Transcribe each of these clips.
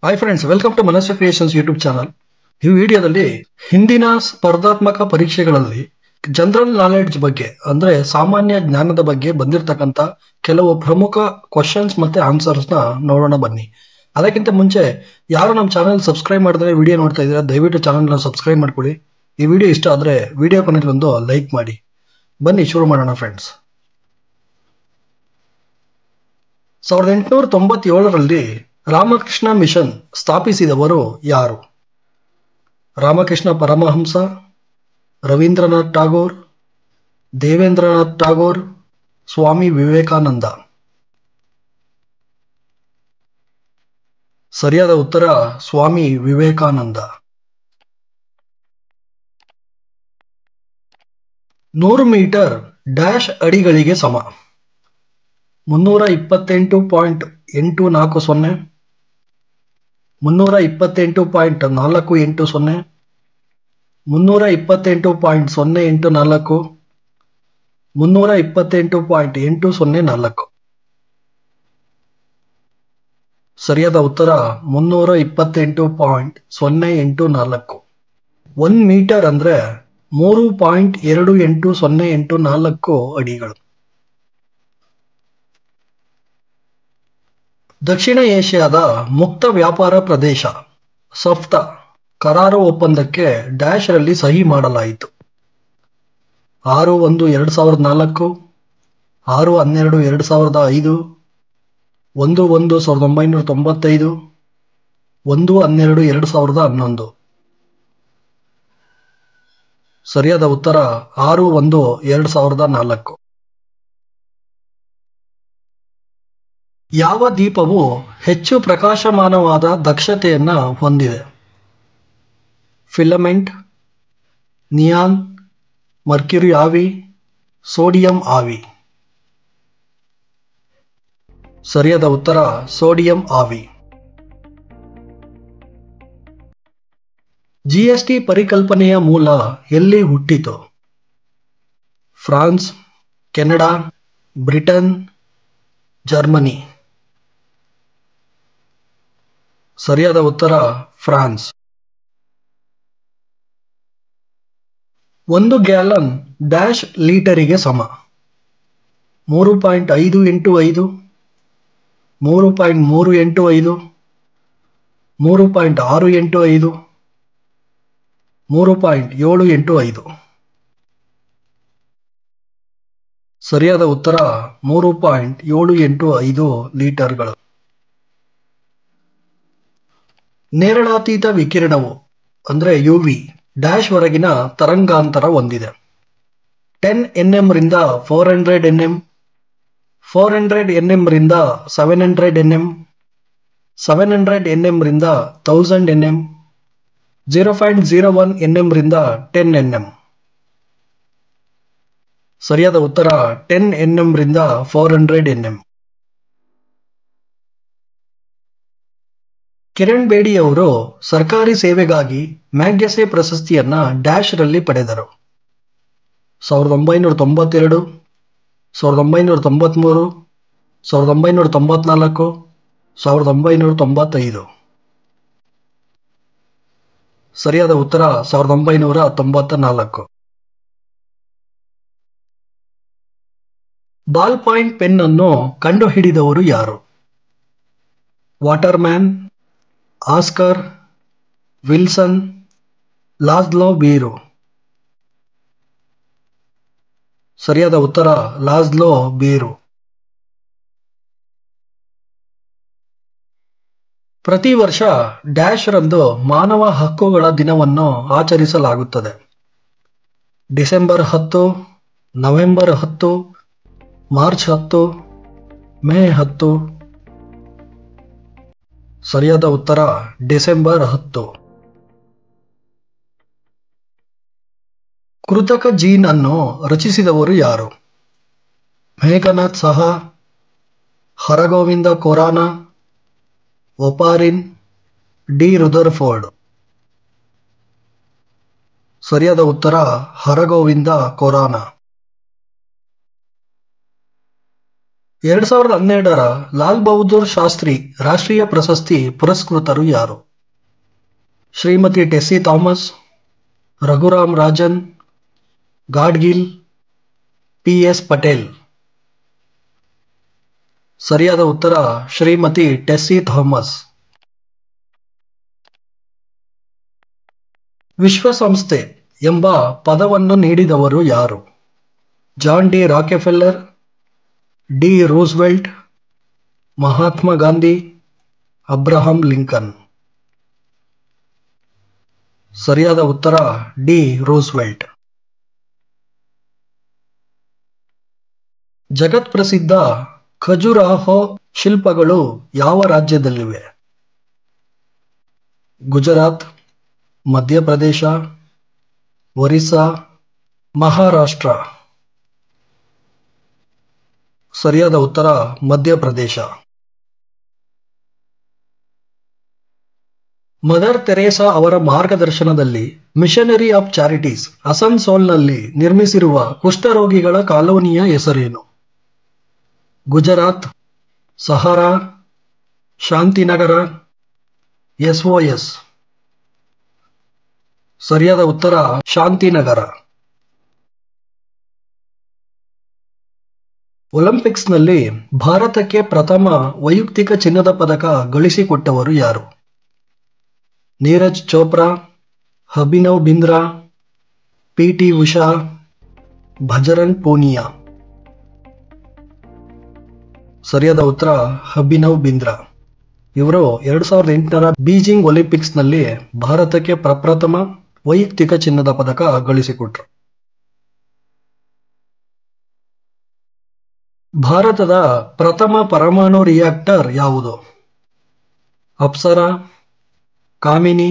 Hi friends, welcome to ಮನಸ್ಸು creations YouTube channel. ಈ ವಿಡಿಯೋದಲ್ಲಿ ಹಿಂದಿನ ಸ್ಪರ್ಧಾತ್ಮಕ ಪರೀಕ್ಷೆಗಳಲ್ಲಿ ಜನರಲ್ ನಾಲೆಡ್ಜ್ ಬಗ್ಗೆ ಅಂದ್ರೆ ಸಾಮಾನ್ಯ ಜ್ಞಾನದ ಬಗ್ಗೆ ಬಂದಿರತಕ್ಕಂತ ಕೆಲವು ಪ್ರಮುಖ ಕ್ವಶನ್ಸ್ ಮತ್ತೆ ಆನ್ಸರ್ಸ್ ನ ನೋಡೋಣ ಬನ್ನಿ. ಅದಕ್ಕಿಂತ ಮುಂಚೆ ಯಾರು ನಮ್ಮ ಚಾನಲ್ ಸಬ್ಸ್ಕ್ರೈಬ್ ಮಾಡಿದ್ರೆ ವಿಡಿಯೋ ನೋಡ್ತಾ ಇದ್ದೀರಾ, ದಯವಿಟ್ಟು ಚಾನಲ್ ನ ಸಬ್ಸ್ಕ್ರೈಬ್ ಮಾಡ್ಕೊಳ್ಳಿ. ಈ ವಿಡಿಯೋ ಇಷ್ಟ ಆದ್ರೆ ವಿಡಿಯೋ ಕೊನೆಗೆ ಒಂದು ಲೈಕ್ ಮಾಡಿ. ಬನ್ನಿ ಶುರು ಮಾಡೋಣ ಫ್ರೆಂಡ್ಸ್. 1897ರಲ್ಲಿ ರಾಮಕೃಷ್ಣ ಮಿಷನ್ ಸ್ಥಾಪಿಸಿದವರು ಯಾರು? ರಾಮಕೃಷ್ಣ ಪರಮಹಂಸ, ರವೀಂದ್ರನಾಥ್ ಟಾಗೋರ್, ದೇವೇಂದ್ರನಾಥ್ ಟಾಗೋರ್, ಸ್ವಾಮಿ ವಿವೇಕಾನಂದ. ಸರಿಯಾದ ಉತ್ತರ ಸ್ವಾಮಿ ವಿವೇಕಾನಂದ. 100 ಮೀಟರ್ ಡ್ಯಾಶ್ ಅಡಿಗಳಿಗೆ ಸಮ? 328.840, 328.480, 328.084, 328.804. ಸರಿಯಾದ ಉತ್ತರ 328.084. 1 ಮೀಟರ್ ಅಂದ್ರೆ 3.28084 ಅಡಿಗಳು. ದಕ್ಷಿಣ ಏಷ್ಯಾದ ಮುಕ್ತ ವ್ಯಾಪಾರ ಪ್ರದೇಶ ಸಫ್ತಾ ಕರಾರು ಒಪ್ಪಂದಕ್ಕೆ ಡ್ಯಾಶ್ ರಲ್ಲಿ ಸಹಿ ಮಾಡಲಾಯಿತು? 6/1/2004, 6/12/2005, 1/1/1995, 1/12/2011. ಸರಿಯಾದ ಉತ್ತರ 6/1/2004. ಯಾವ ದೀಪವು ಹೆಚ್ಚು ಪ್ರಕಾಶಮಾನವಾದ ದಕ್ಷತೆಯನ್ನ ಹೊಂದಿದೆ? ಫಿಲಮೆಂಟ್, ನಿಯಾನ್, ಮರ್ಕ್ಯುರಿ ಆವಿ, ಸೋಡಿಯಂ ಆವಿ. ಸರಿಯಾದ ಉತ್ತರ ಸೋಡಿಯಂ ಆವಿ. ಜಿಎಸ್ಟಿ ಪರಿಕಲ್ಪನೆಯ ಮೂಲ ಎಲ್ಲಿ ಹುಟ್ಟಿತು? France, Canada, Britain, Germany. ಸರಿಯಾದ ಉತ್ತರ ಫ್ರಾನ್ಸ್. 1 ಗ್ಯಾಲನ್ ಡ್ಯಾಶ್ ಲೀಟರಿಗೆ ಸಮ? 3.585, 3.385, 3.685, 3.785. ಸರಿಯಾದ ಉತ್ತರ 3.785 ಲೀಟರ್ಗಳು. ನೇರಳಾತೀತ ವಿಕಿರಣವು ಅಂದ್ರೆ ಯುವಿ ಡ್ಯಾಶ್ ವರೆಗಿನ ತರಂಗಾಂತರ ಹೊಂದಿದೆ? 10 nm ರಿಂದ 400 nm, 400 nm ರಿಂದ 700 nm, 700 nm ರಿಂದ 1000 nm, 0.01 nm ರಿಂದ 10 nm. ಸರಿಯಾದ ಉತ್ತರ 10 nm ರಿಂದ 400 nm. ಕಿರಣ್ ಬೇಡಿಯವರು ಸರ್ಕಾರಿ ಸೇವೆಗಾಗಿ ಮ್ಯಾಗ್ಸೆಸೆ ಪ್ರಶಸ್ತಿಯನ್ನ ಡ್ಯಾಶ್ ರಲ್ಲಿ ಪಡೆದರು? 1992, 1993, 1994, 1995. ಸರಿಯಾದ ಉತ್ತರ 1994. ಬಾಲ್ ಪಾಯಿಂಟ್ ಪೆನ್ ಅನ್ನು ಕಂಡುಹಿಡಿದವರು ಯಾರು? Waterman, Oscar, Wilson, Laszlo Biro. ಸರಿಯಾದ ಉತ್ತರ ಲಾಸ್ಲೋ ಬೀರು. ಪ್ರತಿ ವರ್ಷ ಡ್ಯಾಶ್ ರಂದು ಮಾನವ ಹಕ್ಕುಗಳ ದಿನವನ್ನು ಆಚರಿಸಲಾಗುತ್ತದೆ? December 10, November 10, March 10, May 10. ಸರಿಯಾದ ಉತ್ತರ ಡಿಸೆಂಬರ್ 10. ಕೃತಕ ಜೀನ್ ಅನ್ನು ರಚಿಸಿದವರು ಯಾರು? ಮೇಘನಾಥ್ ಸಹಾ, ಹರಗೋವಿಂದ ಖೊರಾನ, ಒಪಾರಿನ್, ಡಿ ರುದರ್ಫೋರ್ಡ್. ಸರಿಯಾದ ಉತ್ತರ ಹರಗೋವಿಂದ ಖೊರಾನ. 2012ರ ಲಾಲ್ ಬಹದ್ದೂರ್ ಶಾಸ್ತ್ರಿ ರಾಷ್ಟ್ರೀಯ ಪ್ರಶಸ್ತಿ ಪುರಸ್ಕೃತರು ಯಾರು? Shrimati Tessy Thomas, Raghuram Rajan, Gadgil, PS Patel. ಸರಿಯಾದ ಉತ್ತರ ಶ್ರೀಮತಿ ಟೆಸ್ಸಿ ಥಾಮಸ್. ವಿಶ್ವಸಂಸ್ಥೆ ಎಂಬ ಪದವನ್ನು ನೀಡಿದವರು ಯಾರು? John D Rockefeller, D Roosevelt, Mahatma Gandhi, Abraham Lincoln. ಸರಿಯಾದ ಉತ್ತರ ಡಿ ರೂಸ್ವೆಲ್ಟ್. ಜಗತ್ಪ್ರಸಿದ್ಧ ಖಜುರಾಹೋ ಶಿಲ್ಪಗಳು ಯಾವ ರಾಜ್ಯದಲ್ಲಿವೆ? ಗುಜರಾತ್, ಮಧ್ಯಪ್ರದೇಶ, ಒರಿಸ್ಸಾ, ಮಹಾರಾಷ್ಟ್ರ. ಸರಿಯಾದ ಉತ್ತರ ಮಧ್ಯಪ್ರದೇಶ. ಮದರ್ ತೆರೇಸಾ ಅವರ ಮಾರ್ಗದರ್ಶನದಲ್ಲಿ ಮಿಷನರಿ ಆಫ್ ಚಾರಿಟೀಸ್ ಅಸನ್ಸೋಲ್ನಲ್ಲಿ ನಿರ್ಮಿಸಿರುವ ಕುಷ್ಠರೋಗಿಗಳ ಕಾಲೋನಿಯ ಹೆಸರೇನು? ಗುಜರಾತ್, ಸಹಾರಾ, ಶಾಂತಿನಗರ, SOS. ಸರಿಯಾದ ಉತ್ತರ ಶಾಂತಿನಗರ. ಒಲಿಂಪಿಕ್ಸ್ನಲ್ಲಿ ಭಾರತಕ್ಕೆ ಪ್ರಥಮ ವೈಯಕ್ತಿಕ ಚಿನ್ನದ ಪದಕ ಗಳಿಸಿಕೊಟ್ಟವರು ಯಾರು? ನೀರಜ್ ಚೋಪ್ರಾ, ಅಭಿನವ್ ಬಿಂದ್ರಾ, PT ಉಷಾ, ಭಜರಂಗ್ ಪೂನಿಯಾ. ಸರಿಯಾದ ಉತ್ತರ ಅಭಿನವ್ ಬಿಂದ್ರಾ. ಇವರು 2008ರ ಬೀಜಿಂಗ್ ಒಲಿಂಪಿಕ್ಸ್ನಲ್ಲಿ ಭಾರತಕ್ಕೆ ಪ್ರಪ್ರಥಮ ವೈಯಕ್ತಿಕ ಚಿನ್ನದ ಪದಕ ಗಳಿಸಿಕೊಟ್ರು. ಭಾರತದ ಪ್ರಥಮ ಪರಮಾಣು ರಿಯಾಕ್ಟರ್ ಯಾವುದು? ಅಪ್ಸರಾ, ಕಾಮಿನಿ,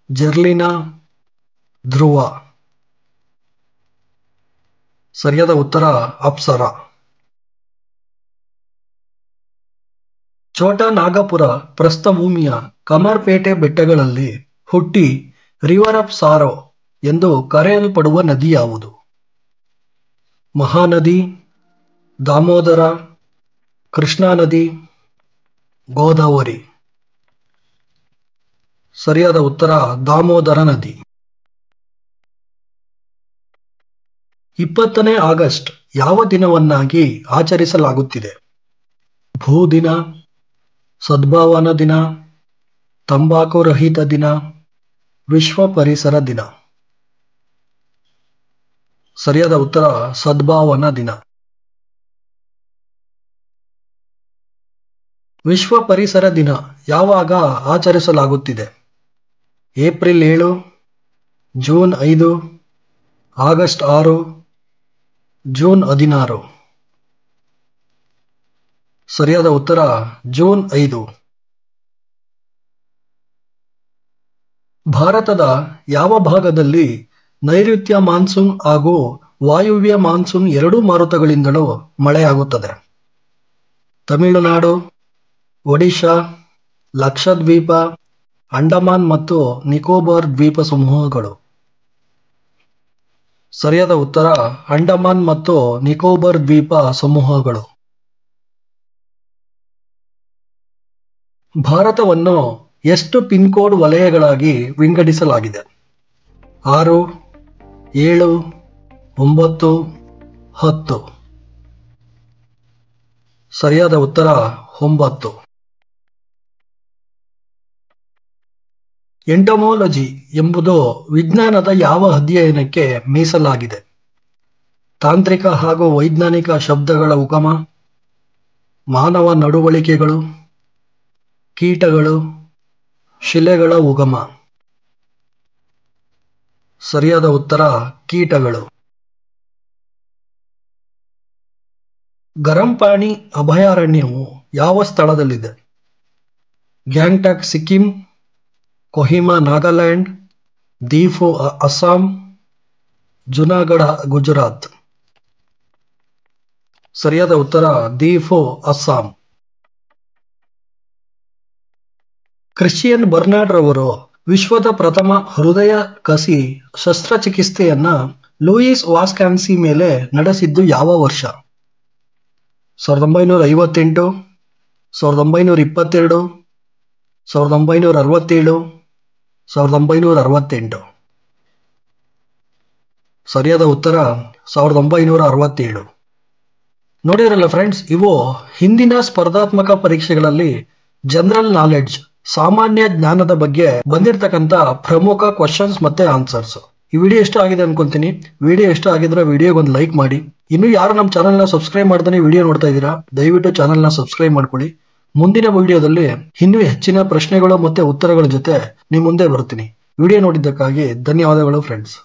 ಜೆರ್ಲಿನಾ, ಧ್ರುವ. ಸರಿಯಾದ ಉತ್ತರ ಅಪ್ಸರಾ. ಛೋಟಾ ನಾಗಪುರ ಪ್ರಸ್ಥಭೂಮಿಯ ಕಮರ್ಪೇಟೆ ಬೆಟ್ಟಗಳಲ್ಲಿ ಹುಟ್ಟಿ ರಿವರ್ ಆಫ್ ಸಾರೋ ಎಂದು ಕರೆಯಲ್ಪಡುವ ನದಿ ಯಾವುದು? ಮಹಾನದಿ, ದಾಮೋದರ, ಕೃಷ್ಣಾ ನದಿ, ಗೋದಾವರಿ. ಸರಿಯಾದ ಉತ್ತರ ದಾಮೋದರ ನದಿ. 20ನೇ ಆಗಸ್ಟ್ ಯಾವ ದಿನವನ್ನಾಗಿ ಆಚರಿಸಲಾಗುತ್ತಿದೆ? ಭೂದಿನ, ಸದ್ಭಾವನಾ ದಿನ, ತಂಬಾಕು ರಹಿತ ದಿನ, ವಿಶ್ವ ಪರಿಸರ ದಿನ. ಸರಿಯಾದ ಉತ್ತರ ಸದ್ಭಾವನಾ ದಿನ. ವಿಶ್ವ ಪರಿಸರ ದಿನ ಯಾವಾಗ ಆಚರಿಸಲಾಗುತ್ತಿದೆ? April 7, June 5, August 6, June 16. ಸರಿಯಾದ ಉತ್ತರ ಜೂನ್ 5. ಭಾರತದ ಯಾವ ಭಾಗದಲ್ಲಿ ನೈಋತ್ಯ ಮಾನ್ಸೂನ್ ಹಾಗೂ ವಾಯುವ್ಯ ಮಾನ್ಸೂನ್ ಎರಡೂ ಮಾರುತಗಳಿಂದಲೂ ಮಳೆಯಾಗುತ್ತದೆ? ತಮಿಳುನಾಡು, ಒಡಿಶಾ, ಲಕ್ಷದ್ವೀಪ, ಅಂಡಮಾನ್ ಮತ್ತು ನಿಕೋಬಾರ್ ದ್ವೀಪ ಸಮೂಹಗಳು. ಸರಿಯಾದ ಉತ್ತರ ಅಂಡಮಾನ್ ಮತ್ತು ನಿಕೋಬಾರ್ ದ್ವೀಪ ಸಮೂಹಗಳು. ಭಾರತವನ್ನು ಎಷ್ಟು ಪಿನ್ ಕೋಡ್ ವಲಯಗಳಾಗಿ ವಿಂಗಡಿಸಲಾಗಿದೆ? 6, 7, 9, 10. ಸರಿಯಾದ ಉತ್ತರ 9. ಎಂಟಮೋಲಜಿ ಎಂಬುದು ವಿಜ್ಞಾನದ ಯಾವ ಅಧ್ಯಯನಕ್ಕೆ ಮೀಸಲಾಗಿದೆ? ತಾಂತ್ರಿಕ ಹಾಗೂ ವೈಜ್ಞಾನಿಕ ಶಬ್ದಗಳ ಉಗಮ, ಮಾನವ ನಡವಳಿಕೆಗಳು, ಕೀಟಗಳು, ಶಿಲೆಗಳ ಉಗಮ. ಸರಿಯಾದ ಉತ್ತರ ಕೀಟಗಳು. ಗರಂಪಾಣಿ ಅಭಯಾರಣ್ಯವು ಯಾವ ಸ್ಥಳದಲ್ಲಿದೆ? ಗ್ಯಾಂಗ್ಟಾಕ್ ಸಿಕ್ಕಿಂ, ಕೊಹಿಮಾ ನಾಗಾಲ್ಯಾಂಡ್, ದೀಫು ಅಸ್ಸಾಂ, ಜುನಾಗಢ ಗುಜರಾತ್. ಸರಿಯಾದ ಉತ್ತರ ದೀಫು ಅಸ್ಸಾಂ. ಕ್ರಿಶ್ಚಿಯನ್ ಬರ್ನಾರ್ಡ್ ರವರು ವಿಶ್ವದ ಪ್ರಥಮ ಹೃದಯ ಕಸಿ ಶಸ್ತ್ರಚಿಕಿತ್ಸೆಯನ್ನ ಲೂಯಿಸ್ ವಾಸ್ಕಾನ್ಸಿ ಮೇಲೆ ನಡೆಸಿದ್ದು ಯಾವ ವರ್ಷ? 1958, 1922, 1967, 1968. ಸರಿಯಾದ ಉತ್ತರ 1967. ನೋಡಿದ್ರಲ್ಲ ಫ್ರೆಂಡ್ಸ್, ಇವು ಹಿಂದಿನ ಸ್ಪರ್ಧಾತ್ಮಕ ಪರೀಕ್ಷೆಗಳಲ್ಲಿ ಜನರಲ್ ನಾಲೆಡ್ಜ್, ಸಾಮಾನ್ಯ ಜ್ಞಾನದ ಬಗ್ಗೆ ಬಂದಿರತಕ್ಕಂತ ಪ್ರಮುಖ ಕ್ವಶನ್ಸ್ ಮತ್ತೆ ಆನ್ಸರ್ಸ್. ಈ ವಿಡಿಯೋ ಇಷ್ಟ ಆಗಿದೆ ಅನ್ಕೊಂತೀನಿ. ವಿಡಿಯೋ ಇಷ್ಟ ಆಗಿದ್ರೆ ವಿಡಿಯೋಗೆ ಒಂದು ಲೈಕ್ ಮಾಡಿ. ಇನ್ನು ಯಾರು ನಮ್ಮ ಚಾನಲ್ನ ಸಬ್ಸ್ಕ್ರೈಬ್ ಮಾಡ್ತಾನೆ ವಿಡಿಯೋ ನೋಡ್ತಾ ಇದ್ದೀರಾ, ದಯವಿಟ್ಟು ಚಾನಲ್ನ ಸಬ್ಸ್ಕ್ರೈಬ್ ಮಾಡ್ಕೊಳ್ಳಿ. ಮುಂದಿನ ವಿಡಿಯೋದಲ್ಲಿ ಇನ್ನೂ ಹೆಚ್ಚಿನ ಪ್ರಶ್ನೆಗಳು ಮತ್ತೆ ಉತ್ತರಗಳ ಜೊತೆ ನಿಮ್ಮ ಮುಂದೆ ಬರ್ತೀನಿ. ವಿಡಿಯೋ ನೋಡಿದ್ದಕ್ಕಾಗಿ ಧನ್ಯವಾದಗಳು ಫ್ರೆಂಡ್ಸ್.